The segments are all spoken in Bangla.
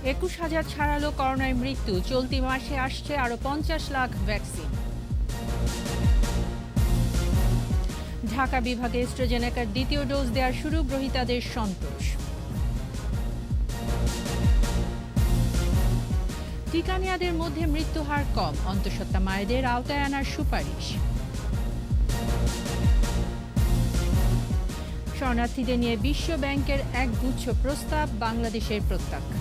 21,000 ছাড়ালো করোনায় মৃত্যু, চলতি মাসে আসছে আরও 50 লাখ ভ্যাকসিন। ঢাকা বিভাগে অ্যাস্ট্রাজেনেকার দ্বিতীয় ডোজ দেওয়ার শুরু, গ্রহীতাদের সন্তোষ। টিকা নেয়াদের মধ্যে মৃত্যুহার কম, অন্তঃসত্ত্বা মায়েদের আওতায় আনার সুপারিশ। শরণার্থীদের নিয়ে বিশ্ব ব্যাংকের এক গুচ্ছ প্রস্তাব, বাংলাদেশের প্রত্যাখ্যান।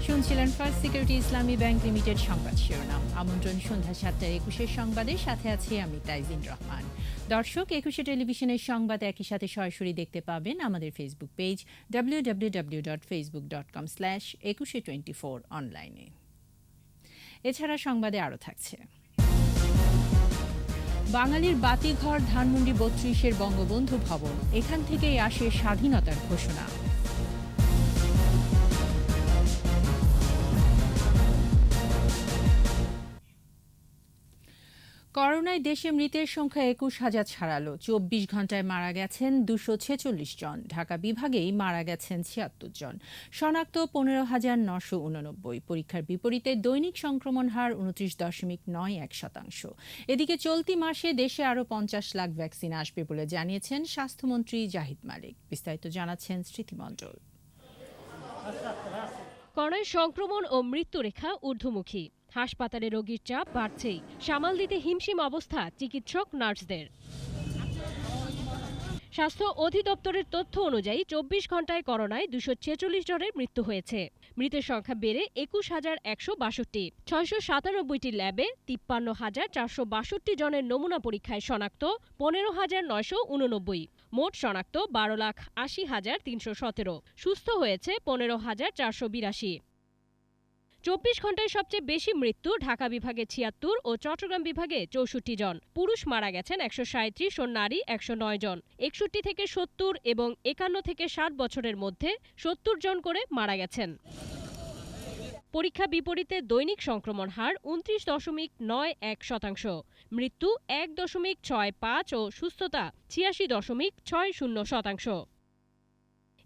শুনছিলেন ফার্স্ট সিকিউরিটি ইসলামী ব্যাংক লিমিটেড সংবাদ শিরোনাম। আমন্ত্রণ সন্ধ্যা 7:21 সংবাদে, সাথে আছি আমি তাইজিন রহমান। দর্শক, 21 টেলিভিশনের সংবাদ একই সাথে সরাসরি দেখতে পাবেন আমাদের ফেসবুক পেজ www.facebook.com/2124 অনলাইনে। এছাড়া সংবাদে আরও থাকছে: বাঙালির বাতিঘর ধানমন্ডি 32-এর বঙ্গবন্ধু ভবন, এখান থেকেই আসে স্বাধীনতার ঘোষণা। করোনায় দেশে মৃতের সংখ্যা 21,000 ছাড়ালো, 24 ঘন্টায় মারা গেছেন 246 জন। ঢাকা বিভাগেই মারা গেছেন 76 জন, শনাক্ত 15,989। পরীক্ষার বিপরীতে দৈনিক সংক্রমণ হার 29.91%। এদিকে চলতি মাসে দেশে আরও 50 লাখ ভ্যাকসিন আসবে বলে জানিয়েছেন স্বাস্থ্যমন্ত্রী জাহিদ মালিক। বিস্তারিত জানাচ্ছেন স্মৃতি মণ্ডল। করোনায় সংক্রমণ ও মৃত্যুরেখা ঊর্ধ্বমুখী, হাসপাতালে রোগীর চাপ বাড়ছেই, সামাল দিতে হিমশিম অবস্থা চিকিৎসক নার্সদের। স্বাস্থ্য অধিদপ্তরের তথ্য অনুযায়ী 24 ঘন্টায় করোনায় 246 জনের মৃত্যু হয়েছে। মৃতের সংখ্যা বেড়ে 21,162। 697টি ল্যাবে 53,462 জনের নমুনা পরীক্ষায় শনাক্ত 15,989। মোট শনাক্ত 12,80,317। সুস্থ হয়েছে 15,482। 24 ঘন্টায় সবচেয়ে বেশি মৃত্যু ঢাকা বিভাগে 76 ও চট্টগ্রাম বিভাগে 64 জন। পুরুষ মারা গেছেন 137 ও নারী 109 জন। 61 থেকে 70 এবং 51 থেকে 60 বছরের মধ্যে 70 জন করে মারা গেছেন। পরীক্ষা বিপরীতে দৈনিক সংক্রমণ হার 29.91%, মৃত্যু 1.65 ও সুস্থতা 86.60%।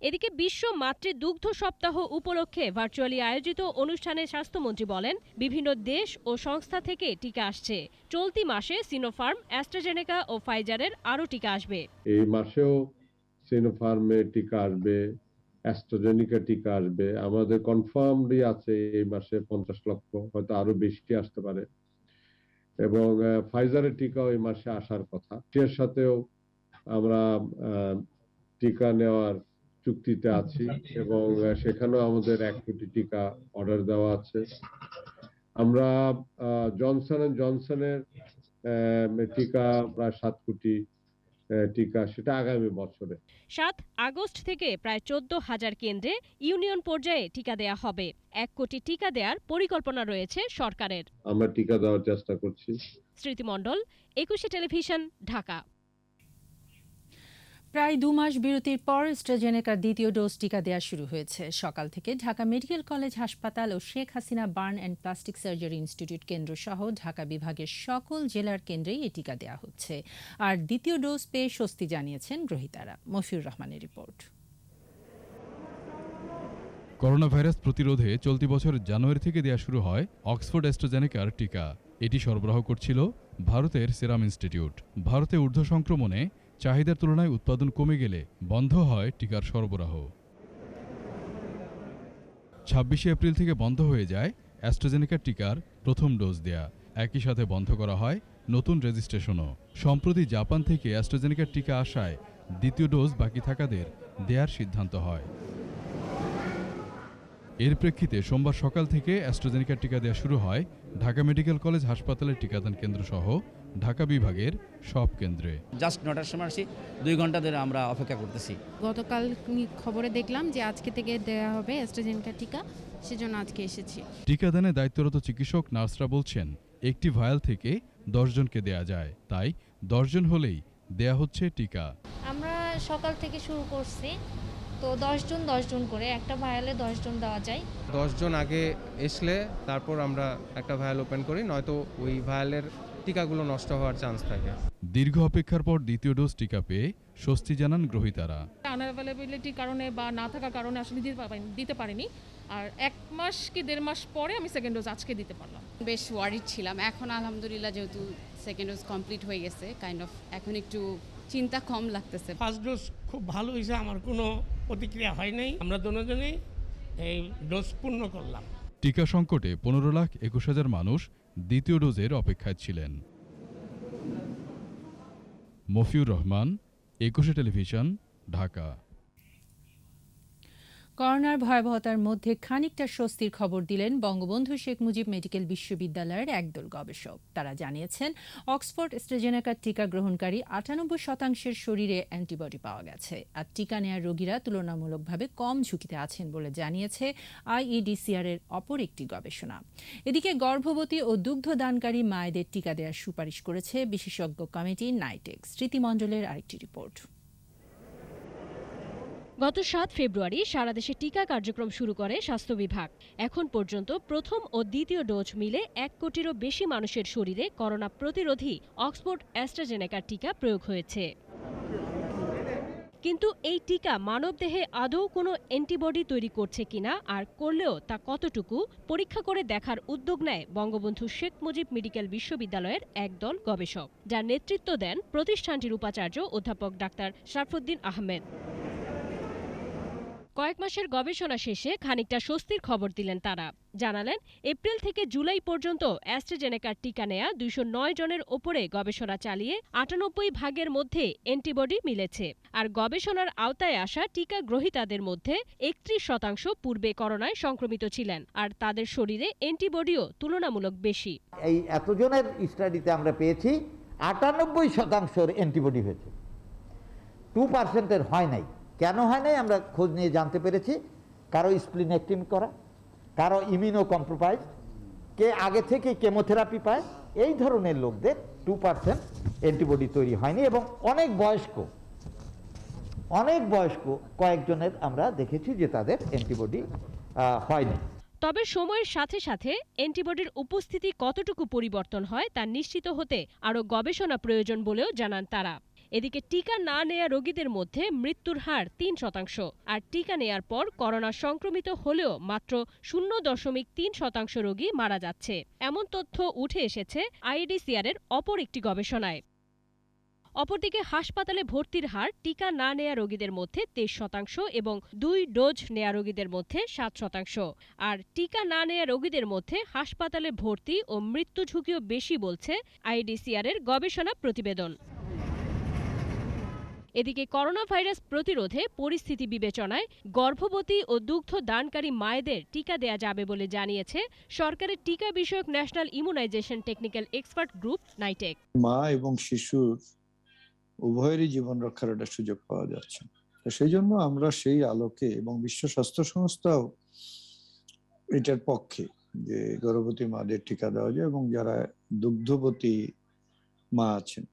এদিকে বিশ্ব মাতৃদুগ্ধ সপ্তাহ উপলক্ষে ভার্চুয়ালি আয়োজিত অনুষ্ঠানে স্বাস্থ্যমন্ত্রী বলেন, বিভিন্ন দেশ ও সংস্থা থেকে টিকা আসছে। চলতি মাসে সিনোফার্ম, অ্যাস্ট্রাজেনেকা ও ফাইজারের আরও টিকা আসবে। এই মাসেও সিনোফার্মের টিকা আসবে, অ্যাস্ট্রাজেনেকা টিকা আসবে। আমাদের কনফার্মলি আছে এই মাসে 50 লক্ষ, হয়তো আরো বেশি আসতে পারে। এবং ফাইজারের টিকাও এই মাসে আসার কথা। এর সাথেও আমরা টিকা নেওয়ার চুক্তিতে আছি এবং সেখানেও আমাদের 1 কোটি টিকা অর্ডার দেওয়া আছে। আমরা জনসন এন্ড জনসনের টিকা প্রায় 7 কোটি টিকা, সেটা আগামী বছরে। 7 আগস্ট থেকে প্রায় 14,000 কেন্দ্রে ইউনিয়ন পর্যায়ে টিকা দেয়া হবে। 1 কোটি টিকা দেওয়ার পরিকল্পনা রয়েছে সরকারের। আমরা টিকা দেওয়ার চেষ্টা করছি। স্মৃতি মণ্ডল, 21 টেলিভিশন, ঢাকা। প্রায় 2 মাস বিরতির পর অ্যাস্ট্রাজেনেকার দ্বিতীয় ডোজ টিকা দেওয়া শুরু হয়েছে। সকাল থেকে ঢাকা মেডিকেল কলেজ হাসপাতাল ও Sheikh Hasina burn and plastic surgery institute কেন্দ্র সহ ঢাকা বিভাগের সকল জেলার কেন্দ্রেই এই টিকা দেওয়া হচ্ছে। আর দ্বিতীয় ডোজ পেয়ে স্বস্তি জানিয়েছেন গ্রহীতারা। মফিউর রহমানের রিপোর্ট। করোনা ভাইরাস প্রতিরোধে চলতি বছর জানুয়ারি থেকে দেওয়া শুরু হয় অক্সফোর্ড অ্যাস্ট্রাজেনেকার টিকা। এটি সরবরাহ করছিল ভারতের সেরাম ইনস্টিটিউট। ভারতে ঊর্ধ্ব সংক্রমণে চাহিদার তুলনায় উৎপাদন কমে গেলে বন্ধ হয় টিকার সরবরাহ। 26 এপ্রিল থেকে বন্ধ হয়ে যায় অ্যাস্ট্রাজেনেকার টিকার প্রথম ডোজ দেয়া। একই সাথে বন্ধ করা হয় নতুন রেজিস্ট্রেশনও। সম্প্রতি জাপান থেকে অ্যাস্ট্রাজেনেকার টিকা আসায় দ্বিতীয় ডোজ বাকি থাকাদের দেয়ার সিদ্ধান্ত হয়। এর প্রেক্ষিতে সোমবার সকাল থেকে অ্যাস্ট্রাজেনেকার টিকা দেওয়া শুরু হয় ঢাকা মেডিকেল কলেজ হাসপাতালের টিকাদান কেন্দ্র সহ ঢাকা বিভাগের সব কেন্দ্রে। জাস্ট 9টার সময় আসি, 2 ঘন্টা ধরে আমরা অপেক্ষা করতেছি। গতকাল খবরে দেখলাম যে আজকে থেকে দেওয়া হবে অ্যাস্ট্রাজেনেকা টিকা, সেজন্য আজকে এসেছি। টিকাদানে দায়িত্বরত চিকিৎসক নার্সরা বলছেন, একটি ভায়াল থেকে 10 জনকে দেয়া যায়, তাই 10 জন হলেই দেয়া হচ্ছে টিকা। আমরা সকাল থেকে শুরু করছি, তো 10 জন করে একটা ভায়ালে 10 জন দেওয়া যায়। 10 জন আগে আসলে তারপর আমরা একটা ভায়াল ওপেন করি, নয়তো ওই ভায়ালের টিকাগুলো নষ্ট হওয়ার চান্স থাকে। দীর্ঘ অপেক্ষার পর দ্বিতীয় ডোজ টিকা পেয়ে স্বস্তি জানান গ্রহীতারা। আনঅ্যাভেলেবিলিটির কারণে বা না থাকার কারণে আসলে দিতে পারিনি, আর 1 মাস কি 1.5 মাস পরে আমি সেকেন্ড ডোজ আজকে দিতে পারলাম। বেশ ওয়ারিড ছিলাম, এখন আলহামদুলিল্লাহ যেহেতু সেকেন্ড ডোজ কমপ্লিট হয়ে গেছে, কাইন্ড অফ এখন একটু চিন্তা কম লাগতেছে। ফার্স্ট ডোজ খুব ভালো হয়েছে, আমার কোনো প্রতিক্রিয়া হয় নাই। আমরা দুজনেই এই ডোজ পূর্ণ করলাম। টিকা সংকটে 15,21,000 মানুষ দ্বিতীয় ডোজের অপেক্ষায় ছিলেন। মফিউর রহমান, 21 টেলিভিশন, ঢাকা। করোনার ভয়াবহতার মধ্যে খানিকটা স্বস্তির খবর দিলেন বঙ্গবন্ধু শেখ মুজিব মেডিকেল বিশ্ববিদ্যালয়ের একদল গবেষক। তারা জানিয়েছেন, অক্সফোর্ড অ্যাস্ট্রাজেনেকা টিকা গ্রহণকারী 98% শরীরে অ্যান্টিবডি পাওয়া গেছে, আর টিকা নেয়ার রোগীরা তুলনামূলকভাবে কম ঝুঁকিতে আছেন বলে জানিয়েছে আইইডিসিআর এর অপর একটি গবেষণা। এদিকে গর্ভবতী ও দুগ্ধদানকারী মায়েদের টিকা দেওয়ার সুপারিশ করেছে বিশেষজ্ঞ কমিটি নাইটেক। স্মৃতিমণ্ডলের আরেকটি রিপোর্ট। গত 7 ফেব্রুয়ারি সারা দেশে টিকা কার্যক্রম শুরু করে স্বাস্থ্য বিভাগ। এখন পর্যন্ত প্রথম ও দ্বিতীয় ডোজ মিলে 1 কোটিরও বেশি মানুষের শরীরে করোনা প্রতিরোধী অক্সফোর্ড অ্যাস্ট্রাজেনেকার টিকা প্রয়োগ হয়েছে। কিন্তু এই টিকা মানবদেহে আদৌ কোনো অ্যান্টিবডি তৈরি করছে কিনা, আর করলেও তা কতটুকু, পরীক্ষা করে দেখার উদ্যোগ নেয় বঙ্গবন্ধু শেখ মুজিব মেডিকেল বিশ্ববিদ্যালয়ের একদল গবেষক, যার নেতৃত্ব দেন প্রতিষ্ঠানটির উপাচার্য অধ্যাপক ডাক্তার শরফুদ্দীন আহমেদ। কয়েক মাসের গবেষণা শেষে খানিকটা স্বস্তির খবর দিলেন তারা। জানালেন, এপ্রিল থেকে জুলাই পর্যন্ত অ্যাস্ট্রাজেনেকার টিকা নেয়া 209 জনের ওপরে গবেষণা চালিয়ে 98 মধ্যে অ্যান্টিবডি মিলেছে। আর গবেষণার আওতায় আসা টিকা গ্রহীতাদের মধ্যে 31% পূর্বে করোনায় সংক্রমিত ছিলেন, আর তাদের শরীরে অ্যান্টিবডিও তুলনামূলক বেশি। এই এতজনের স্টাডিতে আমরা পেয়েছি 98% অ্যান্টিবডি হয়েছে, 2% হয় নাই। কেন হয় নাই আমরা খোঁজ নিয়ে জানতে পেরেছি। কারো স্প্লিনেক্টমি করা, কারো ইমিউনো কম্প্রোমাইজ, কে আগে থেকে কেমোথেরাপি পায়, এই ধরনের লোকদের 2% অ্যান্টিবডি তৈরি হয়নি। এবং অনেক বয়স্ক কয়েকজনের আমরা দেখেছি যে তাদের অ্যান্টিবডি হয়নি। তবে সময়ের সাথে সাথে অ্যান্টিবডির উপস্থিতি কতটুকু পরিবর্তন হয় তা নিশ্চিত হতে আরও গবেষণা প্রয়োজন বলেও জানান তারা। এদিকে টিকা না নেয়া রোগীদের মধ্যে মৃত্যুর হার 3%, আর টিকা নেয়ার পর করোনা সংক্রমিত হলেও মাত্র 0.3% রোগী মারা যাচ্ছে, এমন তথ্য উঠে এসেছে আইইডিসিআর এর অপর একটি গবেষণায়। অপরদিকে হাসপাতালে ভর্তির হার টিকা না নেয়া রোগীদের মধ্যে 23% এবং 2 ডোজ নেয়া রোগীদের মধ্যে 7%। আর টিকা না নেয়া রোগীদের মধ্যে হাসপাতালে ভর্তি ও মৃত্যু ঝুঁকিও বেশি বলছে আইইডিসিআর এর গবেষণা প্রতিবেদন। এদিকে করোনা ভাইরাস প্রতিরোধে পরিস্থিতি বিবেচনায় গর্ভবতী ও দুগ্ধ দানকারী মায়েদের টিকা দেয়া যাবে বলে জানিয়েছে সরকারের টিকা বিষয়ক national immunization technical expert group NITAG. মা এবং শিশুর উভয়েরই জীবন রক্ষার একটা সুযোগ পাওয়া যাচ্ছে, তো সেই জন্য আমরা সেই আলোকে এবং বিশ্ব স্বাস্থ্য সংস্থাও এটার পক্ষে যে গর্ভবতী মাদের টিকা দেওয়া যায় এবং যারা দুগ্ধবতী মা আছেন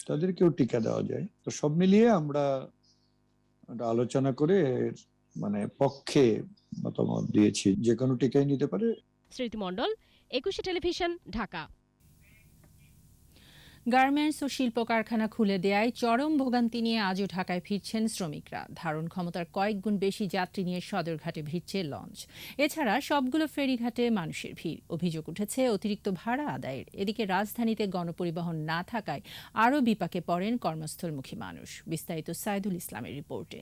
তাদেরকেও টিকা দেওয়া যায়। তো সব মিলিয়ে আমরা আলোচনা করে পক্ষে মতামত দিয়েছি, যে কোনো টিকাই নিতে পারে। স্মৃতিমণ্ডল, 21 টেলিভিশন, ঢাকা। গার্মেন্টস ও শিল্প কারখানা খুলে দেয়ায় চরম ভোগান্তি নিয়ে আজও ঢাকায় ফিরছেন শ্রমিকরা। ধারণ ক্ষমতার কয়েক গুণ বেশি যাত্রী নিয়ে সদরঘাটে ভিড়ছে লঞ্চ। এছাড়া সবগুলো ফেরিঘাটে মানুষের ভিড়। অভিযোগ উঠেছে অতিরিক্ত ভাড়া আদায়ের। এদিকে রাজধানীতে গণপরিবহন না থাকায় আরও বিপাকে পড়েন কর্মস্থলমুখী মানুষ। বিস্তারিত সাইদুল ইসলামের রিপোর্টে।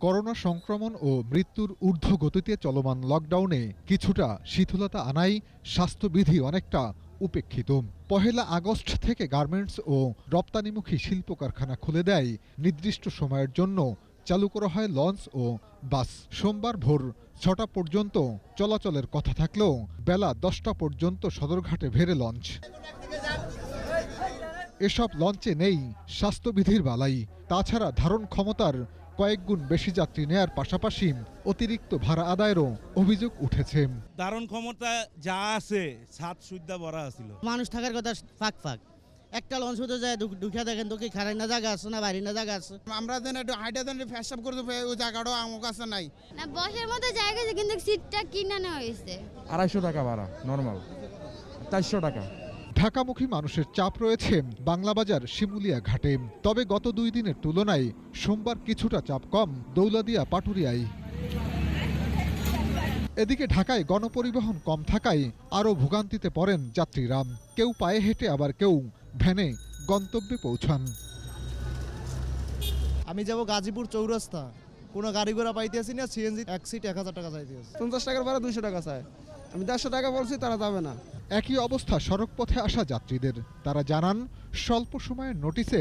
করোনা সংক্রমণ ও মৃত্যুর ঊর্ধ্বগতিতে চলমান লকডাউনে কিছুটা শিথিলতা আনাই স্বাস্থ্যবিধি অনেকটা উপেক্ষিত। 1 আগস্ট থেকে গার্মেন্টস ও রপ্তানিমুখী শিল্প কারখানা খুলে দেয় নির্দিষ্ট সময়ের জন্য চালু করা হয় লঞ্চ ও বাস। সোমবার ভোর 6টা পর্যন্ত চলাচলের কথা থাকলেও বেলা 10টা পর্যন্ত সদরঘাটে ভেড়ে লঞ্চ। এসব লঞ্চে নেই স্বাস্থ্যবিধির বালাই। তাছাড়া ধারণ ক্ষমতার কয়েক গুণ বেশি যাত্রী নেয়ার পাশাপাশি অতিরিক্ত ভাড়া আদায়েরও অভিযোগ উঠেছে। ধারণ ক্ষমতা যা আছে ছাদ সুদ্ধা ভরা ছিল, মানুষ থাকার কথা ফাঁক ফাঁক, একটা লঞ্চ হতে যায় ঢুকে দেখেন তো কি খারাই না জায়গা আছে না বাইরে না জায়গা আছে। আমরা যেন একটু হাইটা দেন ফেসাব করতে ওই জায়গাটাও আমার কাছে নাই না, বসার মতো জায়গা আছে কিন্তু সিটটা কিনে নেওয়া হয়েছে। 250 টাকা ভাড়া নরমাল, 400 টাকা। ঢাকামুখী মানুষের চাপ রয়েছে বাংলাবাজার শিমুলিয়া ঘাটে। তবে গত 2 দিনের তুলনায় সোমবার কিছুটা চাপ কম দৌলতদিয়া পাটুরিয়ায়। এদিকে ঢাকায় গণপরিবহন কম থাকায় আরও ভোগান্তিতে পড়েন যাত্রীরা। কেউ পায়ে হেঁটে আবার কেউ ভ্যানে গন্তব্যে পৌঁছান। আমি যাব গাজীপুর চৌরাস্তা, কোনো গাড়ি ঘোড়া পাইতেছি না, সিএনজি এক সিট 1000 টাকা চাইতেছে। 50 টাকার ভাড়া 200 টাকা চায়, আমি 150 টাকা বলছি, তারা যাবে না। একই অবস্থা সড়কপথে আসা যাত্রীদের। তারা জানান স্বল্প সময়ের নোটিসে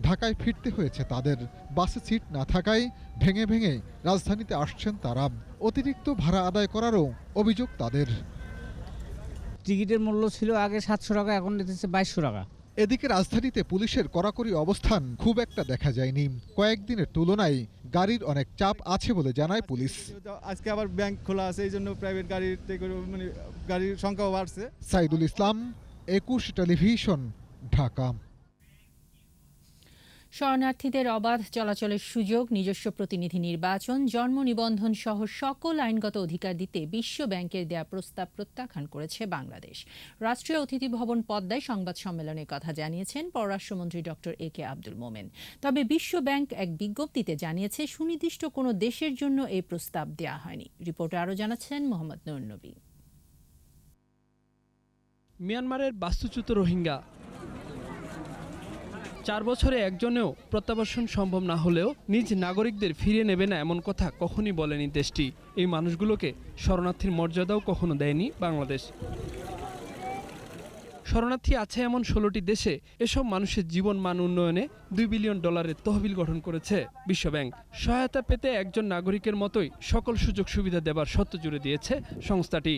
ঢাকায় ফিরতে হয়েছে তাদের। বাসে সিট না থাকায় ভেঙে ভেঙে রাজধানীতে আসছেন তারা। অতিরিক্ত ভাড়া আদায় করারও অভিযোগ তাদের। টিকিটের মূল্য ছিল আগে 700 টাকা, এখন দিতেছে 2200 টাকা। এদিকে রাজধানীতে পুলিশের কড়াকড়ি অবস্থান খুব একটা দেখা যায়নি। কয়েকদিনের তুলনায় গাড়ির অনেক চাপ আছে বলে জানায় পুলিশ। আজকে আবার ব্যাংক খোলা আছে, এই জন্য প্রাইভেট গাড়ির সংখ্যাও বাড়ছে। সাইদুল ইসলাম, 21 টেলিভিশন, ঢাকা। শরণার্থীদের অবাধ চলাচলের সুযোগ, নিজস্ব প্রতিনিধি নির্বাচন, জন্ম নিবন্ধন সহ সকল আইনগত অধিকার দিতে বিশ্ব ব্যাংকের দেয়া প্রস্তাব প্রত্যাখ্যান করেছে বাংলাদেশ। রাষ্ট্রীয় অতিথি ভবন পদ্মায় সংবাদ সম্মেলনে কথা জানিয়েছেন পররাষ্ট্রমন্ত্রী ডক্টর এ কে আব্দুল মোমেন। তবে বিশ্ব ব্যাংক এক বিজ্ঞপ্তিতে জানিয়েছে সুনির্দিষ্ট কোনো দেশের জন্য এই প্রস্তাব দেয়া হয়নি। রিপোর্টে আরও জানাচ্ছেন মোহাম্মদ নুর নবী। মিয়ানমারের বাস্তুচ্যুত রোহিঙ্গা 4 বছরে একজনেও প্রত্যাবাসন সম্ভব না হলেও নিজ নাগরিকদের ফিরিয়ে নেবে না এমন কথা কখনই বলেনি দেশটি। এই মানুষগুলোকে শরণার্থীর মর্যাদাও কখনো দেয়নি বাংলাদেশ। শরণার্থী আছে এমন 16টি দেশে এসব মানুষের জীবন মান উন্নয়নে $2 বিলিয়ন তহবিল গঠন করেছে বিশ্বব্যাংক। সহায়তা পেতে একজন নাগরিকের মতোই সকল সুযোগ সুবিধা দেবার শর্ত জুড়ে দিয়েছে সংস্থাটি,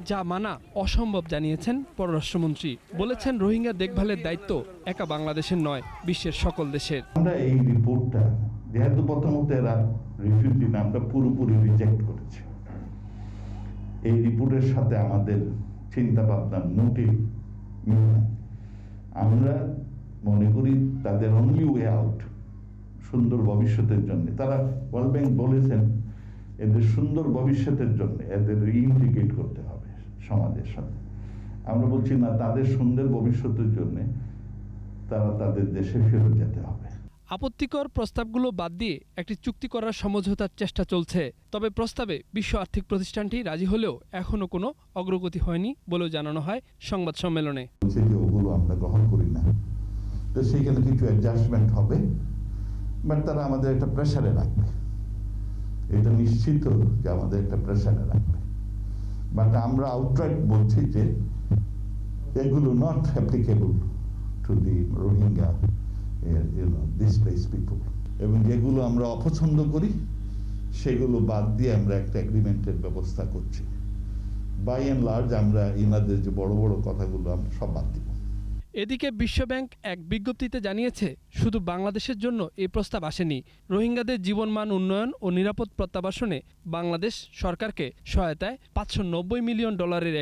যা মানা অসম্ভব জানিয়েছেন পররাষ্ট্রমন্ত্রী। বলেছেন রোহিঙ্গা দেখভালের দায়িত্ব একা বাংলাদেশের নয়, বিশ্বের সকল দেশের। আমরা এই রিপোর্টটা যেহেতু প্রথমত এরা রিফিউজি না, আমরা পুরোপুরি রিজেক্ট করেছি। এই রিপোর্টের সাথে আমাদের চিন্তা ভাবনার মোটেই মিল না। আমরা মনে করি তাদের অনলি ওয়ে আউট সুন্দর ভবিষ্যতের জন্য, তারা ওয়ার্ল্ড ব্যাংক বলেছেন এদের সুন্দর ভবিষ্যতের জন্য এদের ইন্টিগ্রেট করতে হবে সমাজের সাথে। আমরা বলছি না, তাদের সুন্দর ভবিষ্যতের জন্য তারা তাদের দেশে ফেরত যেতে হবে। আপত্তিকর প্রস্তাবগুলো বাদ দিয়ে একটি চুক্তি করার সমঝোতার চেষ্টা চলছে। তবে প্রস্তাবে বিশ্ব আর্থিক প্রতিষ্ঠানটি রাজি হলেও এখনো কোনো অগ্রগতি হয়নি বলেও জানানো হয় সংবাদ সম্মেলনে। ওগুলো আমরা গ্রহণ করি না, তো সেইখানে কিছু অ্যাডজাস্টমেন্ট হবে, বাট তারা আমাদের একটা প্রেসারে রাখবে, এটা নিশ্চিত যে আমাদের একটা প্রেসারে রাখবে। বাট আমরা আউটরাইট বলছি যে এগুলো not applicable to the Rohingya displaced people, এবং যেগুলো আমরা অপছন্দ করি সেগুলো বাদ দিয়ে আমরা একটা এগ্রিমেন্টের ব্যবস্থা করছি। বাই এন্ড লার্জ আমরা ইনাদের যে বড় বড় কথাগুলো আমরা সব বাদ দিব। এদিকে বিশ্বব্যাংক এক বিজ্ঞপ্তিতে জানিয়েছে শুধু বাংলাদেশের জন্য এই প্রস্তাব আসেনি। রোহিঙ্গাদের জীবনমান উন্নয়ন ও নিরাপদ প্রত্যাবাসনে বাংলাদেশ সরকারকে সহায়তায় $590 মিলিয়ন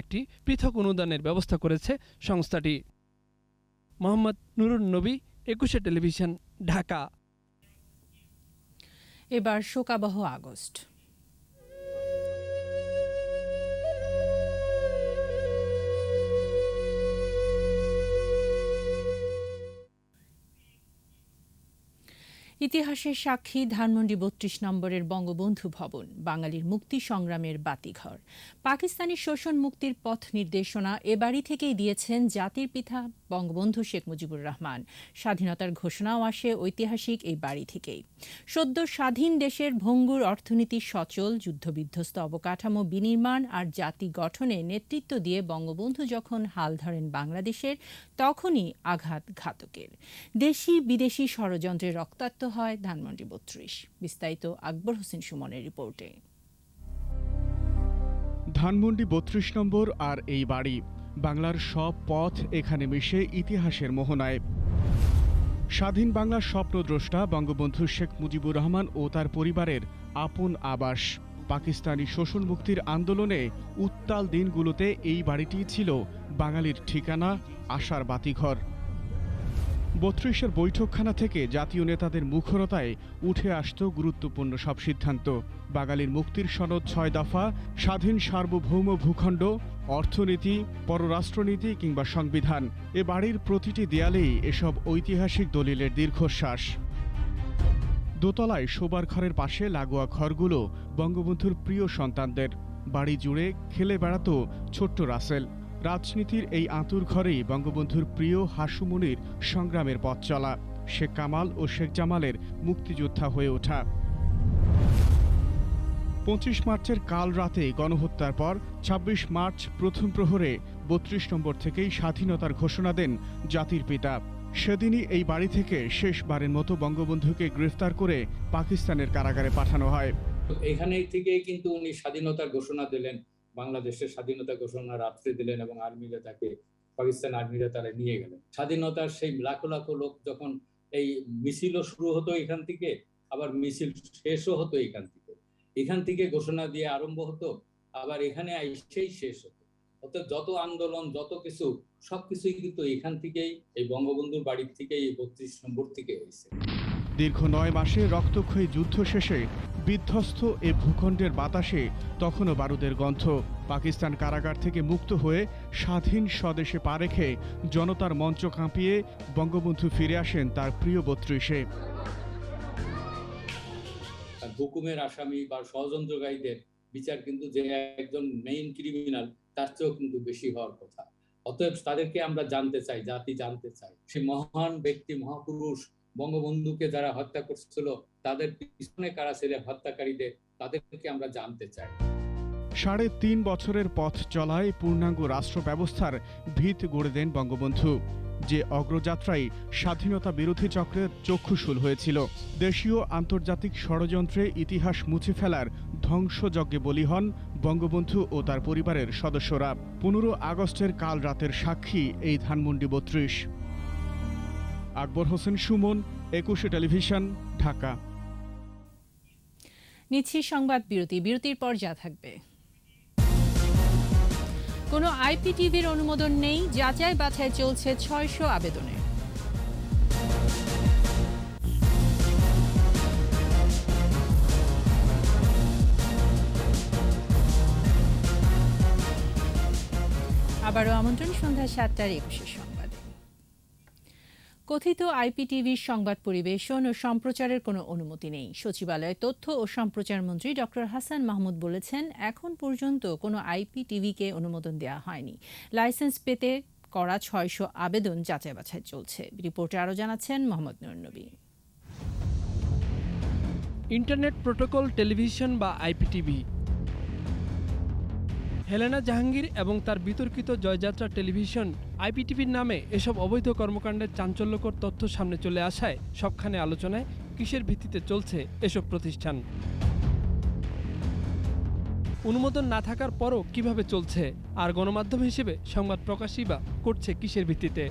একটি পৃথক অনুদানের ব্যবস্থা করেছে সংস্থাটি। মোহাম্মদ নুরুন নবী, 21 টেলিভিশন, ঢাকা। এবার শোকাবহ আগস্ট। ইতিহাসের সাক্ষী ধানমন্ডি 32 নম্বরের বঙ্গবন্ধু ভবন, বাঙালির মুক্তি সংগ্রামের বাতিঘর। পাকিস্তানি শোষণ মুক্তির পথ নির্দেশনা এ বাড়ি থেকেই দিয়েছেন জাতির পিতা বঙ্গবন্ধু শেখ মুজিবুর রহমান। স্বাধীনতার ঘোষণাও আসে ঐতিহাসিক এই বাড়ি থেকেই। সদ্য স্বাধীন দেশের ভঙ্গুর অর্থনীতি সচল, যুদ্ধবিধ্বস্ত অবকাঠামো বিনির্মাণ আর জাতি গঠনে নেতৃত্ব দিয়ে বঙ্গবন্ধু যখন হাল ধরেন বাংলাদেশের, তখনই আঘাত ঘাতকের। দেশি বিদেশি ষড়যন্ত্রের রক্তাক্ত হয় ধানমন্ডি 32। বিস্তারিত আকবর হোসেন সুমনের রিপোর্টে। ধানমন্ডি 32 নম্বর আর এই বাড়ি, বাংলার সব পথ এখানে মিশে ইতিহাসের মোহনায়। স্বাধীন বাংলার স্বপ্নদ্রষ্টা বঙ্গবন্ধু শেখ মুজিবুর রহমান ও তার পরিবারের আপন আবাস। পাকিস্তানি শোষণ মুক্তির আন্দোলনে উত্তাল দিনগুলোতে এই বাড়িটি ছিল বাঙালির ঠিকানা, আশার বাতিঘর। ৩২-এর বৈঠকখানা থেকে জাতীয় নেতাদের মুখরতায় উঠে আসত গুরুত্বপূর্ণ সব সিদ্ধান্ত। বাঙালির মুক্তির সনদ ৬ দফা, স্বাধীন সার্বভৌম ভূখণ্ড, অর্থনীতি, পররাষ্ট্রনীতি কিংবা সংবিধান। এ বাড়ির প্রতিটি দেয়ালেই এসব ঐতিহাসিক দলিলের দীর্ঘশ্বাস। দোতলায় শোবার ঘরের পাশে লাগোয়া ঘরগুলো বঙ্গবন্ধুর প্রিয় সন্তানদের। বাড়ি জুড়ে খেলে বেড়াত ছোট্ট রাসেল। রাজনীতির এই আঁতুর ঘরেই বঙ্গবন্ধুর প্রিয় হাসুমনির সংগ্রামের পথ চলা, শেখ কামাল ও শেখ জামালের মুক্তিযোদ্ধা হয়ে ওঠা। ২৫ মার্চের কাল রাতে গণহত্যার পর ২৬ মার্চ প্রথম প্রহরে ৩২ নম্বর থেকেই স্বাধীনতার ঘোষণা দেন জাতির পিতা। সেদিনই এই বাড়ি থেকে শেষবারের মতো বঙ্গবন্ধুকে গ্রেফতার করে পাকিস্তানের কারাগারে পাঠানো হয়। এখানে থেকেই কিন্তু উনি স্বাধীনতার ঘোষণা দিলেন, বাংলাদেশের স্বাধীনতা ঘোষণা রাত্রে দিলেন এবং আর্মিরা তাকে, পাকিস্তান আর্মিরা তারা নিয়ে গেলেন। স্বাধীনতার সেই লাখো লাখো লোক যখন এই মিছিলও শুরু হতো এখান থেকে, আবার মিছিল শেষও হতো এখান থেকে ঘোষণা দিয়ে আরম্ভ হতো, আবার এখানে এসেই শেষ হতো। অর্থাৎ যত আন্দোলন, যত কিছু, সবকিছুই কিন্তু এখান থেকেই, এই বঙ্গবন্ধুর বাড়ির থেকেই, ৩২ নম্বর থেকে হয়েছে। দীর্ঘ ৯ মাসে রক্তক্ষয়ী যুদ্ধ শেষে বিধ্বস্ত এ ভূখণ্ডের বাতাসে তখনও বারুদের গন্ধ। পাকিস্তান কারাগার থেকে মুক্ত হয়ে স্বাধীন স্বদেশে পা রেখে জনতার মঞ্চ কাঁপিয়ে বঙ্গবন্ধু ফিরে আসেন তার প্রিয় ৩২-এ। হুকুমের আসামি বা ষড়যন্ত্রকারীদের বিচার কিন্তু যে একজন মেইন ক্রিমিনাল তার চেয়েও কিন্তু বেশি হওয়ার কথা। অতএব তাদেরকে আমরা জানতে চাই, জাতি জানতে চাই, সেই মহান ব্যক্তি, মহাপুরুষ বঙ্গবন্ধুকে যারা হত্যা করছিল তাদের পিছনে কারা ছিল হত্যাকারীদের, তাদেরকে আমরা জানতে চাই। ৩.৫ বছরের পথ চলায় পূর্ণাঙ্গ রাষ্ট্র ব্যবস্থার ভিত গড়ে দেন বঙ্গবন্ধু। যে অগ্রযাত্রায় স্বাধীনতা বিরোধী চক্রের চক্ষুশূল হয়েছিল। দেশীয় আন্তর্জাতিক ষড়যন্ত্রে ইতিহাস মুছে ফেলার ধ্বংসযজ্ঞে বলি হন বঙ্গবন্ধু ও তার পরিবারের সদস্যরা। ১৫ আগস্টের কাল রাতের সাক্ষী এই ধানমন্ডি ৩২। আকবর হোসেন সুমন, ২১ টেলিভিশন, ঢাকা। নিচ্ছি সংবাদ বিরতি। বিরতির পর যা থাকবে: কোনো আইপিটিভির অনুমোদন নেই, যাচাই বাছাই চলছে ৬০০ আবেদনে। আবারও আমন্ত্রণ সন্ধ্যা ৭টার ২১ সংবাদে। কথিত আইপিটিভির সংবাদ পরিবেশন ও সম্প্রচারের কোনো অনুমতি নেই। সচিবালয়ে তথ্য ও সম্প্রচার মন্ত্রী ডক্টর হাসান মাহমুদ বলেছেন, এখন পর্যন্ত কোনো আইপিটিভিকে অনুমোদন দেওয়া হয়নি। লাইসেন্স পেতে করা ৬০০ আবেদন যাচাই বাছাই চলছে। রিপোর্টে আরও জানাচ্ছেন Mohammad Nurnabi. Internet protocol television বা আইপিটিভি। হেলেনা জাহাঙ্গীর এবং তার বিতর্কিত জয়যাত্রা টেলিভিশন আইপিটিভির নামে এসব অবৈধ কর্মকাণ্ডের চাঞ্চল্যকর তথ্য সামনে চলে আসায় সবখানে আলোচনায় কিসের ভিত্তিতে চলছে এসব প্রতিষ্ঠান, অনুমোদন না থাকার পরও কিভাবে চলছে, আর গণমাধ্যম হিসেবে সংবাদ প্রকাশই বা করছে কিসের ভিত্তিতে,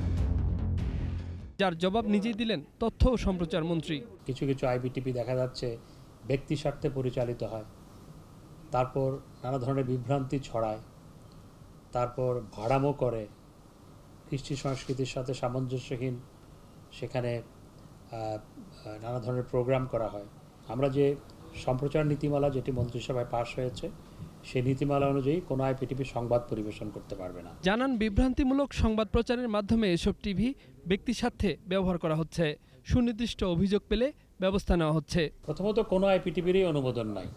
যার জবাব নিজেই দিলেন তথ্য ও সম্প্রচার মন্ত্রী। কিছু কিছু আইপিটিভি দেখা যাচ্ছে ব্যক্তি স্বার্থে পরিচালিত হয়, তারপর নানা ধরনের বিভ্রান্তি ছড়ায়, তারপর ভাড়ামো করে, কৃষ্টি সংস্কৃতির সাথে সামঞ্জস্যহীন সেখানে নানা ধরনের প্রোগ্রাম করা হয়। আমরা যে সম্প্রচার নীতিমালা যেটি মন্ত্রিসভায় পাশ হয়েছে, সেই নীতিমালা অনুযায়ী কোনো আইপিটিভি সংবাদ পরিবেশন করতে পারবে না। জানান, বিভ্রান্তিমূলক সংবাদ প্রচারের মাধ্যমে এসব টিভি ব্যক্তি স্বার্থে ব্যবহার করা হচ্ছে। সুনির্দিষ্ট অভিযোগ পেলে ব্যবস্থা নেওয়া হচ্ছে। প্রথমত কোনো আইপিটিভিরই অনুমোদন নাই,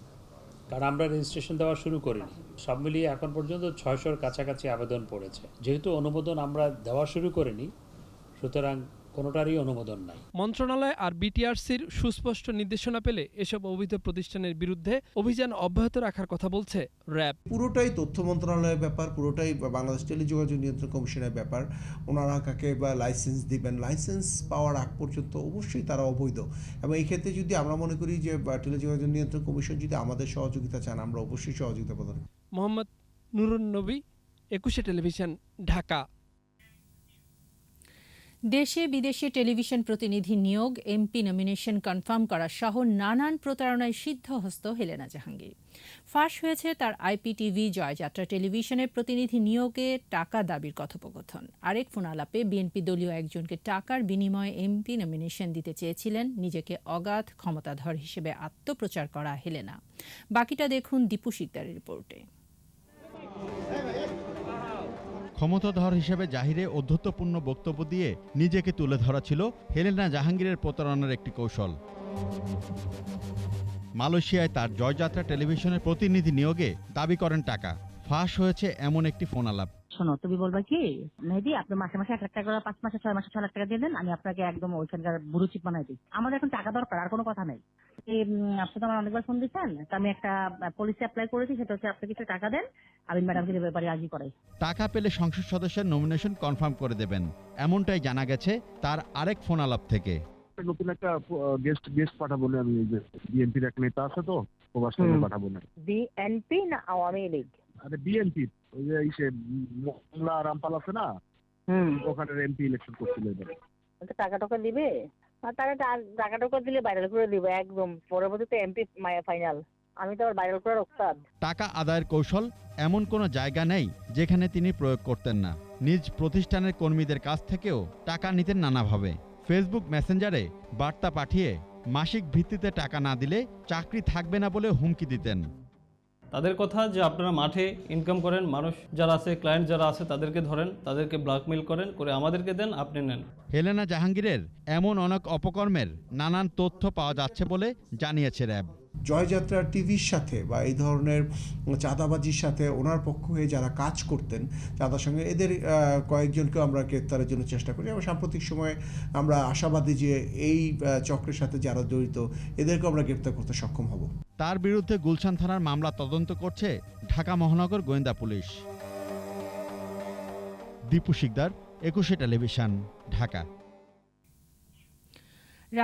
কারণ আমরা রেজিস্ট্রেশন দেওয়া শুরু করিনি। সব মিলিয়ে এখন পর্যন্ত ৬০০-র কাছাকাছি আবেদন পড়েছে। যেহেতু অনুমোদন আমরা দেওয়া শুরু করিনি, সুতরাং কোনোটারই অনুমোদন নাই। মন্ত্রণালয় আর বিটিআরসির সুস্পষ্ট নির্দেশনা পেলে এসব অবৈধ প্রতিষ্ঠানের বিরুদ্ধে অভিযান অব্যাহত রাখার কথা বলছে র্যাব। পুরোটাই তথ্য মন্ত্রণালয়ের ব্যাপার, পুরোটাই বাংলাদেশ টেলিযোগাযোগ নিয়ন্ত্রণ কমিশনের ব্যাপার। ওনারা কাকে বা লাইসেন্স দিবেন, লাইসেন্স পাওয়ার আগ পর্যন্ত অবশ্যই তারা অবৈধ। এবং এই ক্ষেত্রে যদি আমরা মনে করি যে টেলিযোগাযোগ নিয়ন্ত্রণ কমিশন যদি আমাদের সহযোগিতা চান, আমরা অবশ্যই সহযোগিতা প্রদান। মোহাম্মদ নুরুন নবী, ২১ টেলিভিশন, ঢাকা। দেশে বিদেশে টেলিভিশন প্রতিনিধি নিয়োগ, এমপি নমিনেশন কনফার্ম করা সহ নানান প্রতারণায় সিদ্ধহস্ত হেলেনা জাহাঙ্গীর। ফাঁস হয়েছে তার আইপিটিভি জয়যাত্রা টেলিভিশনের প্রতিনিধি নিয়োগে টাকা দাবির কথোপকথন। আরেক ফোন আলাপে বিএনপি দলীয় একজনকে টাকার বিনিময়ে এমপি নমিনেশন দিতে চেয়েছিলেন নিজেকে অগাধ ক্ষমতাধর হিসেবে আত্মপ্রচার করা হেলেনা। বাকিটা দেখুন দীপু শিকদারের রিপোর্টে। ক্ষমতাধর হিসেবে জাহিরে অধ্যত্বপূর্ণ বক্তব্য দিয়ে নিজেকে তুলে ধরা ছিল হেলেনা জাহাঙ্গীরের প্রতারণার একটি কৌশল। মালয়েশিয়ায় তার জয়যাত্রা টেলিভিশনের প্রতিনিধি নিয়োগে দাবি করেন টাকা। ফাঁস হয়েছে এমন একটি ফোন আলাপ। শোনো, তুমি বলবা কি মেহেদি, আপনি মাসে মাসে 1 লাখ টাকা করে 5 মাসে 6 মাসে 6 লাখ টাকা দিয়ে দেন, আমি আপনাকে একদম ওইখানকার বুড়ো চিপ বানাই দিই। আমাদের এখন টাকা দরকার, আর কোনো কথা নেই। আপনি তো আমার অনেকবার ফোন দিচ্ছেন, আমি একটা পলিসি অ্যাপ্লাই করেছি, সেটা হচ্ছে আপনি কিছু টাকা দেন, আমি ম্যাডামকে ব্যাপারে রাজি করাই। টাকা পেলে সংসদ সদস্যের নমিনেশন কনফার্ম করে দেবেন, এমনটাই জানা গেছে তার আরেক ফোন আলাপ থেকে। নতুন একটা গেস্ট পাঠাবো না, আমি বিএনপির এক নেতা আছে তো, প্রবাস থেকে পাঠাবো না। বিএনপি না আওয়ামী লীগ? আরে বিএনপি, ওই যে ইসে মোংলা রামপাল আছে না, ওখানে এমপি ইলেকশন করছিল এবারে। টাকা টাকা দিবে, টাকা টাকা দিলে ভাইরাল করে দিবে একদম, পরবর্তীতে এমপি ফাইনাল। আমি তো আবার ভাইরাল করার ওস্তাদ। টাকা আদায়ের কৌশল এমন কোনো জায়গা নেই যেখানে তিনি প্রয়োগ করতেন না। নিজ প্রতিষ্ঠানের কর্মীদের কাছ থেকেও টাকা নিতেন নানাভাবে। ফেসবুক মেসেঞ্জারে বার্তা পাঠিয়ে মাসিক ভিত্তিতে টাকা না দিলে চাকরি থাকবে না বলে হুমকি দিতেন। তাদের কথা যে আপনারা মাঠে ইনকাম করেন, মানুষ যারা আছে, ক্লায়েন্ট যারা আছে, তাদেরকে ধরেন, তাদেরকে ব্ল্যাকমেইল করেন, করে আমাদেরকে দেন, আপনি নেন। হেলেনা জাহাঙ্গীরের এমন অনেক অপকর্মের নানান তথ্য পাওয়া যাচ্ছে বলে জানিয়েছে র্যাব। জয়যাত্রা টিভির সাথে বা এই ধরনের চাঁদাবাজির সাথে ওনার পক্ষ হয়ে যারা কাজ করতেন চাঁদার সঙ্গে, এদের কয়েকজনকেও আমরা গ্রেপ্তারের জন্য চেষ্টা করি এবং সাম্প্রতিক সময়ে আমরা আশাবাদী যে এই চক্রের সাথে যারা জড়িত এদেরকেও আমরা গ্রেপ্তার করতে সক্ষম হব। তার বিরুদ্ধে গুলশান থানার মামলা তদন্ত করছে ঢাকা মহানগর গোয়েন্দা পুলিশ। দীপু শিকদার, 21 টেলিভিশন, ঢাকা।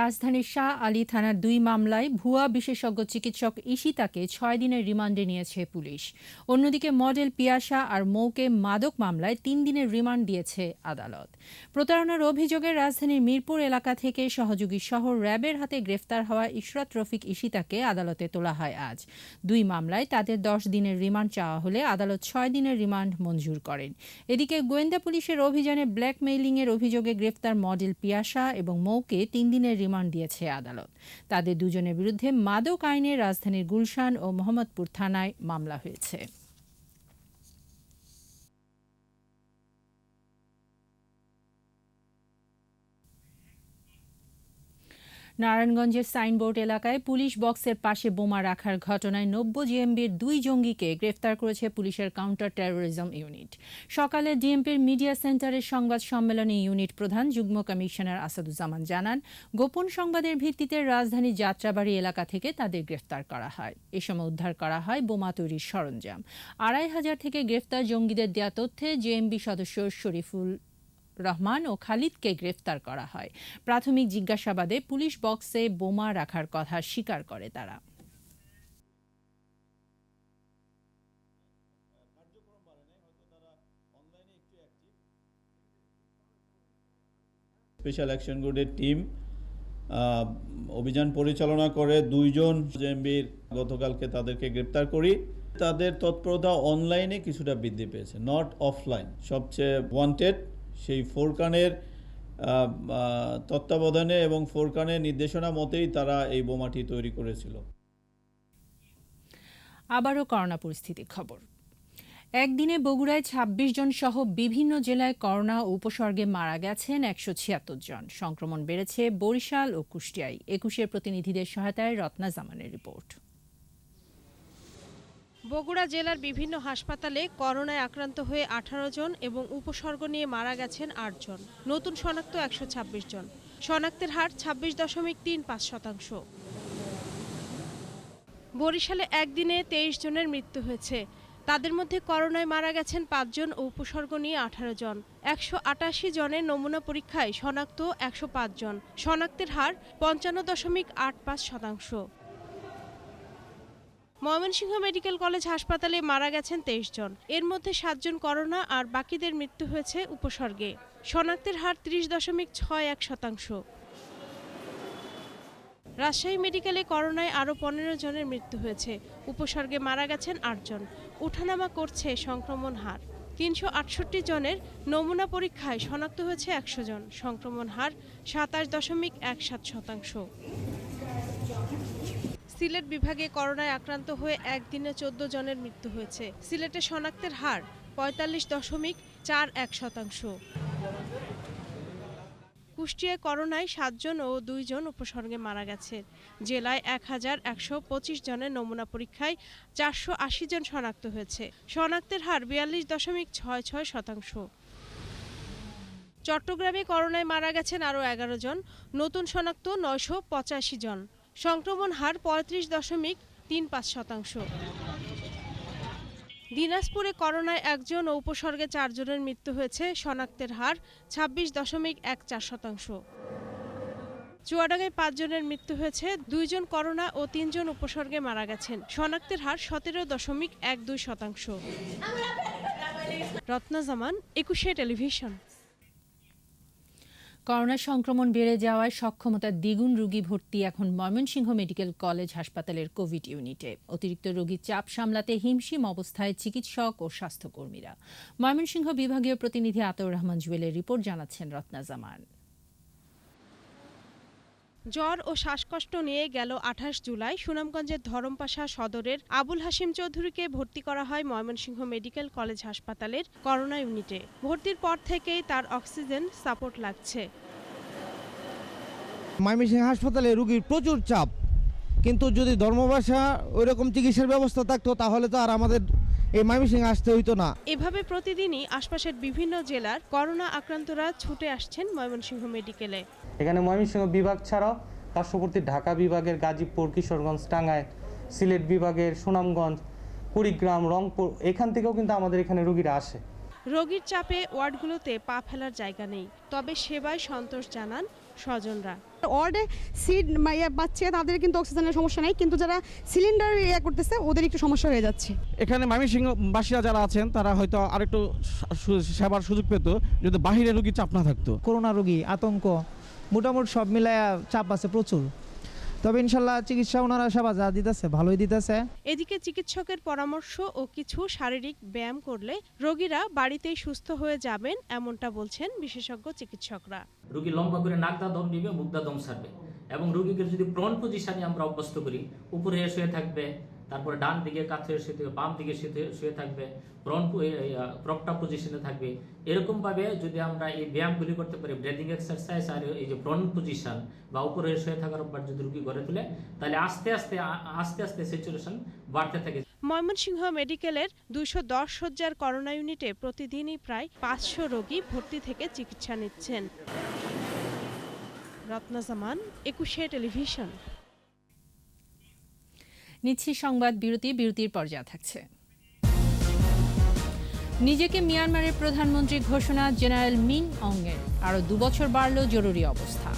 রাজধানীর শাহ আলী থানার 2 মামলায় ভুয়া বিশেষজ্ঞ চিকিৎসক ঈশিতাকে 6 দিনের রিমান্ডে নিয়েছে পুলিশ। অন্যদিকে মডেল পিয়াসা আর মৌকে মাদক মামলায় 3 দিনের রিমান্ড দিয়েছে আদালত। প্রতারণার অভিযোগে রাজধানীর মিরপুর এলাকা থেকে সহযোগী সহ র্যাবের হাতে গ্রেফতার হওয়া ইশরাত রফিক ঈশিতাকে আদালতে তোলা হয় আজ। 2 মামলায় তাদের 10 দিনের রিমান্ড চাওয়া হলে আদালত 6 দিনের রিমান্ড মঞ্জুর করেন। এদিকে গোয়েন্দা পুলিশের অভিযানে ব্ল্যাকমেইলিংয়ের অভিযোগে গ্রেফতার মডেল পিয়াসা এবং মৌকে 3 দিনের রিমান্ড দিয়েছে আদালত। তাদের দুজনের বিরুদ্ধে মাদক আইনে রাজধানীর গুলশান ও মোহাম্মদপুর থানায় মামলা হয়েছে। নারায়ণগঞ্জের সাইনবোর্ড এলাকায় পুলিশ বক্সের পাশে বোমা রাখার ঘটনায় 90 জিএমবির 2 জঙ্গিকে গ্রেফতার করেছে পুলিশের কাউন্টার টেরোরিজম ইউনিট। সকালে ডিএমপির মিডিয়া সেন্টারের সংবাদ সম্মেলনে ইউনিট প্রধান যুগ্ম কমিশনার আসাদুজ্জামান জানান, গোপন সংবাদের ভিত্তিতে রাজধানীর যাত্রাবাড়ি এলাকা থেকে তাদের গ্রেফতার করা হয়। এ সময় উদ্ধার করা হয় বোমা তৈরির সরঞ্জাম। 2500 থেকে গ্রেফতার জঙ্গিদের দেয়া তথ্যে জেএমবি সদস্য শরীফুল রহমান ও খালিদকে গ্রেফতার করা হয়। প্রাথমিক জিজ্ঞাসাবাদে পুলিশ বক্সে বোমা রাখার কথা স্বীকার করে তারা। স্পেশাল অ্যাকশন গ্রুপের টিম অভিযান পরিচালনা করে 2 জন জেএমবির গতকালকে তাদেরকে গ্রেফতার করি। তাদের তৎপরতা অনলাইনে কিছুটা বৃদ্ধি পেয়েছে, নট অফলাইন। সবচেয়ে ওয়ান্টেড সেই ফোরকানের তত্ত্বাবধানে এবং ফোরকানের নির্দেশনা মতেই তারা এই বোমাটি তৈরি করেছিল। আবারও করোনা পরিস্থিতির খবর। একদিনে বগুড়ায় 26 জন সহ বিভিন্ন জেলায় করোনা উপসর্গে মারা গেছেন 176 জন। সংক্রমণ বেড়েছে বরিশাল ও কুষ্টিয়ায়। 21 প্রতিনিধিদের সহায়তায় রত্না জামানের রিপোর্ট। বগুড়া জেলার বিভিন্ন হাসপাতালে করোনায় আক্রান্ত হয়ে 18 জন এবং উপসর্গ নিয়ে মারা গেছেন 8 জন। নতুন শনাক্ত 126 জন। শনাক্তের হার 26.35%। বরিশালে একদিনে 23 জনের মৃত্যু হয়েছে। তাদের মধ্যে করোনায় মারা গেছেন 5 জন ও উপসর্গ নিয়ে 18 জন। 188 জনের নমুনা পরীক্ষায় শনাক্ত 105 জন। শনাক্তের হার 55.85%। ময়মনসিংহ মেডিকেল কলেজ হাসপাতালে মারা গেছেন 23 জন। এর মধ্যে 7 জন করোনা আর বাকিদের মৃত্যু হয়েছে উপসর্গে। শনাক্তের হার 30.61%। রাজশাহী মেডিকেলে করোনায় আরও 15 জনের মৃত্যু হয়েছে। উপসর্গে মারা গেছেন 8 জন। ওঠানামা করছে সংক্রমণ হার। 368 জনের নমুনা পরীক্ষায় শনাক্ত হয়েছে 100 জন। সংক্রমণ হার 27.17%। সিলেট বিভাগে করোনায় আক্রান্ত হয়ে একদিনে 14 জনের মৃত্যু হয়েছে। সিলেটে শনাক্তের হার 45.41%। কুষ্টিয়ায় করোনায় 7 জন ও 2 জন উপসর্গে মারা গেছে। জেলায় 1125 জনের নমুনা পরীক্ষায় 480 জন শনাক্ত হয়েছে। শনাক্তের হার 42.66%। চট্টগ্রামে করোনায় মারা গেছেন আরও 11 জন। নতুন শনাক্ত 985 জন। সংক্রমণ হার 35.35%। দিনাজপুরে করোনায় 1 জন ও উপসর্গে 4 জনের মৃত্যু হয়েছে। শনাক্তের হার 26.14%। চুয়াডাঙ্গায় 5 জনের মৃত্যু হয়েছে। 2 জন করোনা ও 3 জন উপসর্গে মারা গেছেন। শনাক্তের হার 17.12%। রত্না জামান, 21 টেলিভিশন। করোনা সংক্রমণ বেড়ে যাওয়ায় সক্ষমতা দ্বিগুণ রোগী ভর্তি এখন ময়মনসিংহ মেডিকেল কলেজ হাসপাতালের কোভিড ইউনিটে। অতিরিক্ত রোগীর চাপ সামলাতে হিমশিম অবস্থায় চিকিৎসক ও স্বাস্থ্যকর্মীরা। ময়মনসিংহ বিভাগীয় প্রতিনিধি আতাউর রহমান জুয়েলের রিপোর্ট, জানাচ্ছেন রত্না জামান। জ্বর ও শ্বাসকষ্ট নিয়ে গেল 28 জুলাই সুনামগঞ্জের ধরমপাশা সদরের আবুল হাশিম চৌধুরীকে ভর্তি করা হয় ময়মনসিংহ মেডিকেল কলেজ হাসপাতালের করোনা ইউনিটে। ভর্তির পর থেকেই তার অক্সিজেন সাপোর্ট লাগছে। ময়মনসিংহ হাসপাতালে রোগীর প্রচুর চাপ, কিন্তু যদি ধর্মপাশা ওইরকম চিকিৎসার ব্যবস্থা থাকতো তাহলে তো আর আমাদের এই ময়মনসিংহ আসতে হইতো না। এভাবে প্রতিদিনই আশপাশের বিভিন্ন জেলার করোনা আক্রান্তরা ছুটে আসছেন ময়মনসিংহ মেডিকেলে। এখানে ময়মনসিংহ বিভাগ ছাড়াও পার্শ্ববর্তী ঢাকা বিভাগের গাজীপুর, কিশোরগঞ্জ, টাঙ্গাইল, সিলেট বিভাগের সুনামগঞ্জ, কুড়িগ্রাম, রংপুর, এখান থেকেও কিন্তু আমাদের এখানে রোগীরা আসে। রোগীর চাপে ওয়ার্ডগুলোতে পা ফেলার জায়গা নেই, তবে সেবায় সন্তোষ জানান স্বজনরা। ওয়ার্ডে সিট পাচ্ছে, তাদের কিন্তু অক্সিজেনের সমস্যা নেই, কিন্তু যারা সিলিন্ডার করতেছে ওদের একটু সমস্যা হয়ে যাচ্ছে। এখানে ময়মনসিংহবাসীরা যারা আছেন তারা হয়তো আরেকটু সেবার সুযোগ পেত যদি বাহিরে রোগী চাপ না থাকতো। করোনা রোগী, আতঙ্ক, মোটামুটি সব মিলায়া চাপ আছে প্রচুর, তবে ইনশাল্লাহ চিকিৎসা ওনারা সেবা যা দিতেছে ভালোই দিতেছে। এদিকে চিকিৎসকের পরামর্শ ও কিছু শারীরিক ব্যায়াম করলে রোগীরা বাড়িতেই সুস্থ হয়ে যাবেন, এমনটা বলছেন বিশেষজ্ঞ চিকিৎসকরা। রোগী লম্বা করে নাক দা দম নিবে, মুখ দা দম ছাড়বে, এবং রোগীকে যদি প্রন পজিশনে আমরা অভ্যস্ত করি, উপরে শুয়ে থাকবে, তারপরে ডান দিকে কাছে শুয়ে, বাম দিকে শুয়ে থাকবে, প্রপটা পজিশনে থাকবে। এরকম ভাবে যদি আমরা এই ব্যায়ামগুলি করতে পারি, ব্রিদিং এক্সারসাইজ আর এই যে প্রন পজিশন বা উপরে শুয়ে থাকার অভ্যাস যদি রোগী গড়ে তোলে, তাহলে আস্তে আস্তে সিচুয়েশন বাড়তে থাকে। ময়মনসিংহ মেডিকেলের 210 শয্যার করোনা ইউনিটে প্রতিদিনই প্রায় 500 রোগী ভর্তি থেকে চিকিৎসা নিচ্ছেন। রত্না জামান, 21 টেলিভিশন। নিচ্ছি সংবাদ বিরতির পর্যায়ে থাকছে। নিজেকে মিয়ানমারের প্রধানমন্ত্রী ঘোষণা জেনারেল মিন অংয়ের। আরও 2 বছর বাড়ল জরুরি অবস্থা।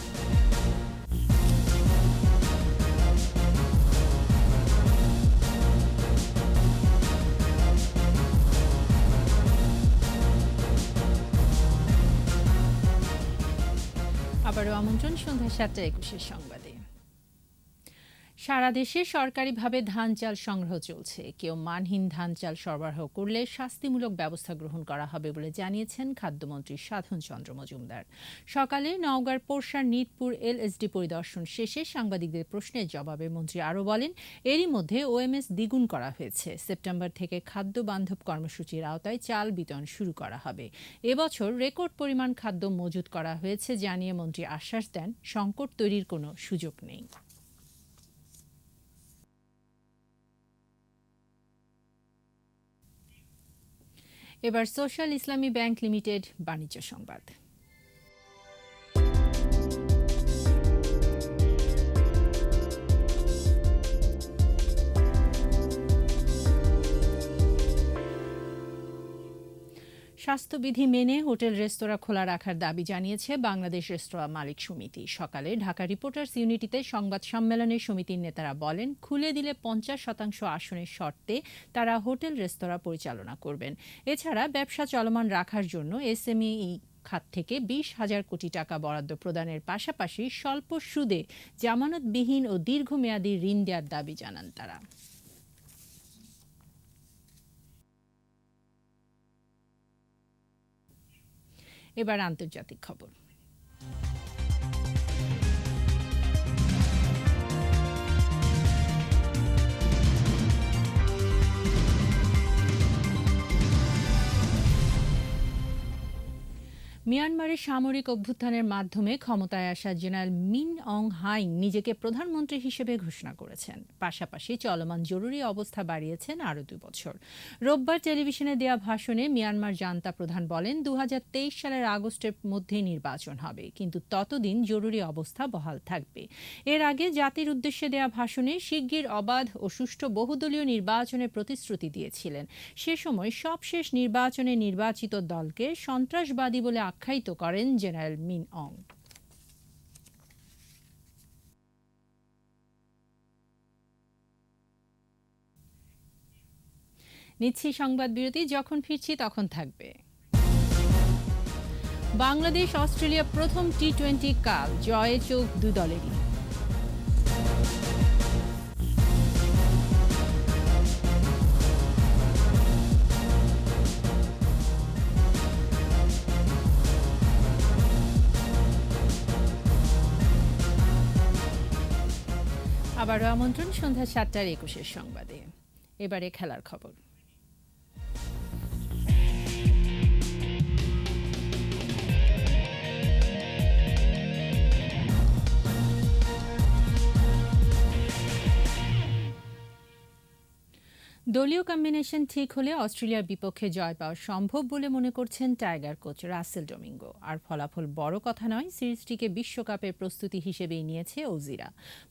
আবারও আমন্ত্রণ সন্ধ্যা 7:21 সংবাদে। সারা দেশে সরকারিভাবে ধান চাল সংগ্রহ চলছে। কেউ মানহীন ধান চাল সরবরাহ করলে শাস্তিমূলক ব্যবস্থা গ্রহণ করা হবে বলে জানিয়েছেন খাদ্যমন্ত্রী সাধন চন্দ্র মজুমদার। সকালে নওগাঁর পোরশার নিদপুর এলএসডি পরিদর্শন শেষে সাংবাদিকদের প্রশ্নের জবাবে মন্ত্রী আরও বলেন, এরই মধ্যে ওএমএস দ্বিগুণ করা হয়েছে। সেপ্টেম্বর থেকে খাদ্য বান্ধব কর্মসূচির আওতায় চাল বিতরণ শুরু করা হবে। এবছর রেকর্ড পরিমাণ খাদ্য মজুত করা হয়েছে জানিয়ে মন্ত্রী আশ্বাস দেন, সংকট তৈরির কোনো সুযোগ নেই। এবার সোশ্যাল ইসলামী ব্যাংক লিমিটেড বাণিজ্য সংবাদ। স্বাস্থ্যবিধি মেনে হোটেল রেস্তোরাঁ খোলা রাখার দাবি জানিয়েছে বাংলাদেশ রেস্তোরাঁ মালিক সমিতি। সকালে ঢাকা রিপোর্টার্স ইউনিটিতে সংবাদ সম্মেলনে সমিতির নেতারা বলেন, খুলে দিলে 50% আসনের শর্তে তারা হোটেল রেস্তোরাঁ পরিচালনা করবেন। এছাড়া ব্যবসা চলমান রাখার জন্য এসএমই খাত থেকে 20,000 কোটি টাকা বরাদ্দ প্রদানের পাশাপাশি স্বল্প সুদে জামানতবিহীন ও দীর্ঘমেয়াদী ঋণ দেওয়ার দাবি জানান তারা। এবার আন্তর্জাতিক খবর। মিয়ানমারের সামরিক অভ্যুত্থানের মাধ্যমে ক্ষমতায় আসা জেনারেল মিন অং হাইং নিজেকে প্রধানমন্ত্রী হিসেবে ঘোষণা করেছেন। পাশাপাশি চলমান জরুরি অবস্থা বাড়িয়েছেন আরও 2 বছর। রোববার টেলিভিশনে দেয়া ভাষণে মিয়ানমার জান্তা প্রধান বলেন, 2023 সালের আগস্টের মধ্যেই নির্বাচন হবে, কিন্তু ততদিন জরুরি অবস্থা বহাল থাকবে। এর আগে জাতির উদ্দেশ্যে দেয়া ভাষণে শিগগির অবাধ ও সুষ্ঠু বহুদলীয় নির্বাচনের প্রতিশ্রুতি দিয়েছিলেন। সে সময় সবশেষ নির্বাচনে নির্বাচিত দলকে সন্ত্রাসবাদী বলে আখ্যায়িত করেন জেনারেল মিন অং। নিচ্ছি সংবাদ বিরতি, যখন ফিরছি তখন থাকবে। বাংলাদেশ অস্ট্রেলিয়া প্রথম টি-20 কাল, জয়ে চোখ 2 দলেরই। আবারও আমন্ত্রণ সন্ধ্যা 7:21 সংবাদে। এবারে খেলার খবর। দলীয় কম্বিনেশন ঠিক হলে অস্ট্রেলিয়ার বিপক্ষে জয় পাওয়া সম্ভব বলে মনে করছেন টাইগার কোচ রাসেল ডোমিঙ্গো। আর ফলাফল বড় কথা নয়, সিরিজটিকে বিশ্বকাপের প্রস্তুতি হিসেবেই নিয়েছে অজিরা।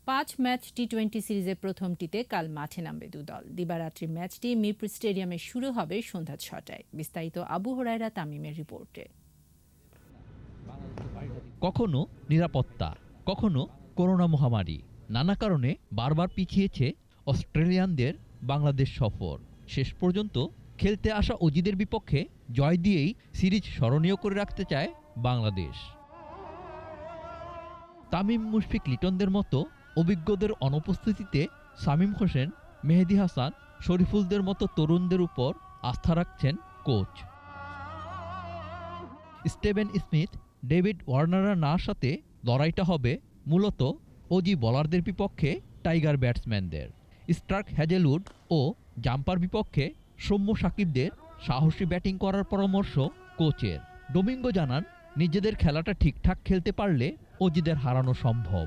5 ম্যাচ টি-20 সিরিজের প্রথমটিতে কাল মাঠে নামবে 2 দল। দিবারাত্রি ম্যাচটি মিরপুর স্টেডিয়ামে শুরু হবে সন্ধ্যা 6টায়। বিস্তারিত আবু হুরায়রা তামিমের রিপোর্টে। কখনো নিরাপত্তা, কখনো করোনা মহামারী, নানা কারণে বারবার পিছিয়েছে অস্ট্রেলিয়ানদের বাংলাদেশ সফর। শেষ পর্যন্ত খেলতে আসা অজিদের বিপক্ষে জয় দিয়েই সিরিজ স্মরণীয় করে রাখতে চায় বাংলাদেশ। তামিম মুশফিক লিটনদের মতো অভিজ্ঞদের অনুপস্থিতিতে শামীম হোসেন, মেহেদী হাসান, শরীফুলদের মতো তরুণদের উপর আস্থা রাখছেন কোচ। স্টিভেন স্মিথ, ডেভিড ওয়ার্নারের না সাথে লড়াইটা হবে মূলত অজি বোলারদের বিপক্ষে টাইগার ব্যাটসম্যানদের। স্টার্ক, হ্যাজেলউড ও জাম্পার বিপক্ষে সৌম্য সাকিবদের সাহসী ব্যাটিং করার পরামর্শ কোচের। ডোমিঙ্গো জানান, নিজেদের খেলাটা ঠিকঠাক খেলতে পারলে অজিদের হারানো সম্ভব।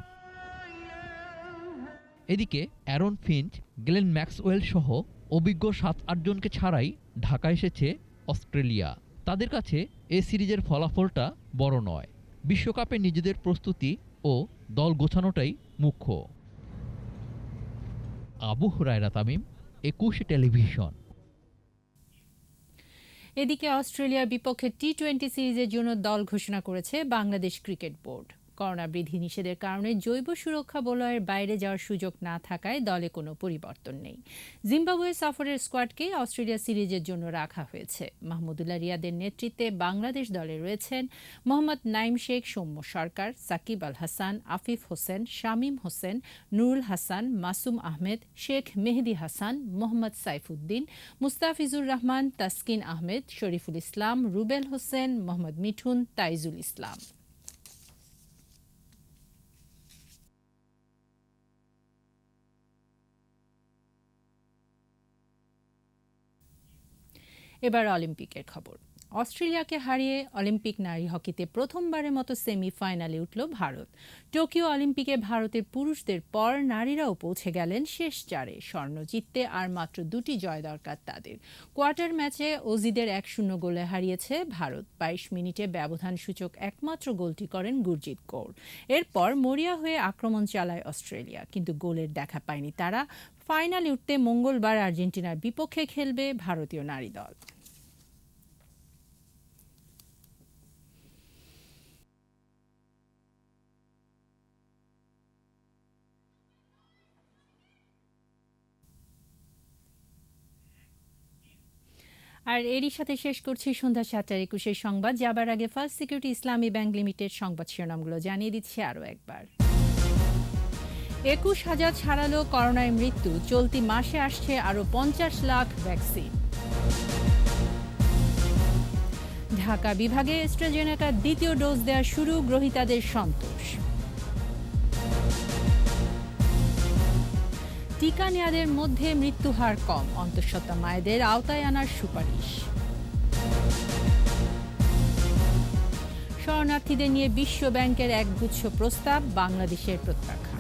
এদিকে অ্যারন ফিঞ্চ, গ্লেন ম্যাক্সওয়েল সহ অভিজ্ঞ 7-8 জনকে ছাড়াই ঢাকা এসেছে অস্ট্রেলিয়া। তাদের কাছে এ সিরিজের ফলাফলটা বড় নয়, বিশ্বকাপে নিজেদের প্রস্তুতি ও দল গোছানোটাই মুখ্য। আবু হুরায়রা তামিম, 21 টেলিভিশন। এদিকে অস্ট্রেলিয়ার বিপক্ষে টি-20 সিরিজের জন্য দল ঘোষণা করেছে বাংলাদেশ ক্রিকেট বোর্ড। করোনা বিধিনিষেধের কারণে জৈব সুরক্ষা বলয়ের বাইরে যাওয়ার সুযোগ না থাকায় দলে কোনো পরিবর্তন নেই। জিম্বাবুয়ে সফরের স্কোয়াডকে অস্ট্রেলিয়া সিরিজের জন্য রাখা হয়েছে। মাহমুদুল্লাহ রিয়াদের নেতৃত্বে বাংলাদেশ দলে রয়েছেন মোহাম্মদ নাইম শেখ, সৌম্য সরকার, সাকিব আল হাসান, আফিফ হোসেন, শামীম হোসেন, নুরুল হাসান, মাসুম আহমেদ, শেখ মেহেদী হাসান, মোহাম্মদ সাইফুদ্দিন, মুস্তাফিজুর রহমান, তাসকিন আহমেদ, শরীফুল ইসলাম, রুবেল হোসেন, মোহাম্মদ মিঠুন, তাইজুল ইসলাম। এবার অলিম্পিকের খবর। অস্ট্রেলিয়াকে হারিয়ে অলিম্পিক নারী হকিতে প্রথমবারের মতো সেমিফাইনালে উঠল ভারত। টোকিও অলিম্পিকে ভারতের পুরুষদের পর নারীরাও পৌঁছে গেলেন শেষ 4-এ। স্বর্ণ জিততে আর মাত্র 2টি জয় দরকার তাদের। কোয়ার্টার ম্যাচে অজিদের 1-0 গোলে হারিয়েছে ভারত। 22 মিনিটে ব্যবধান সূচক একমাত্র গোলটি করেন গুরজিৎ কৌর। এরপর মরিয়া হয়ে আক্রমণ চালায় অস্ট্রেলিয়া, কিন্তু গোলের দেখা পায়নি তারা। ফাইনালে উঠতে মঙ্গলবার আর্জেন্টিনার বিপক্ষে খেলবে ভারতীয় নারী দল। আর এরই সাথে শেষ করছি সন্ধ্যা 7:21 সংবাদ। যাবার আগে ফার্স্ট সিকিউরিটি ইসলামী ব্যাংক লিমিটেড সংবাদ শিরোনামগুলো জানিয়ে দিচ্ছি আরও একবার। 21,000 ছাড়ালো করোনায় মৃত্যু, চলতি মাসে আসছে আরও 50 লাখ ভ্যাকসিন। ঢাকা বিভাগে অ্যাস্ট্রাজেনেকার দ্বিতীয় ডোজ দেওয়া শুরু, গ্রহীতাদের সন্তোষ। টিকা নেয়াদের মধ্যে মৃত্যুহার কম, অন্তঃসত্ত্বা মায়েদের আওতায় আনার সুপারিশ। শরণার্থীদের নিয়ে বিশ্ব ব্যাংকের একগুচ্ছ প্রস্তাব, বাংলাদেশের প্রত্যাখ্যান।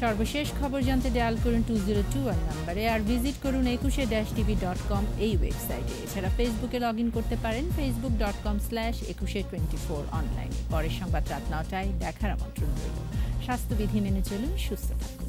সর্বশেষ খবর জানতে ডায়াল করুন 2021 নম্বরে, আর ভিজিট করুন 21-tv.com এই ওয়েবসাইটে। এছাড়া ফেসবুকে লগ ইন করতে পারেন facebook.com/2124 অনলাইনে। পরের সংবাদ রাত 9টায় দেখার আমন্ত্রণ রইল। স্বাস্থ্যবিধি মেনে চলুন, সুস্থ থাকুন।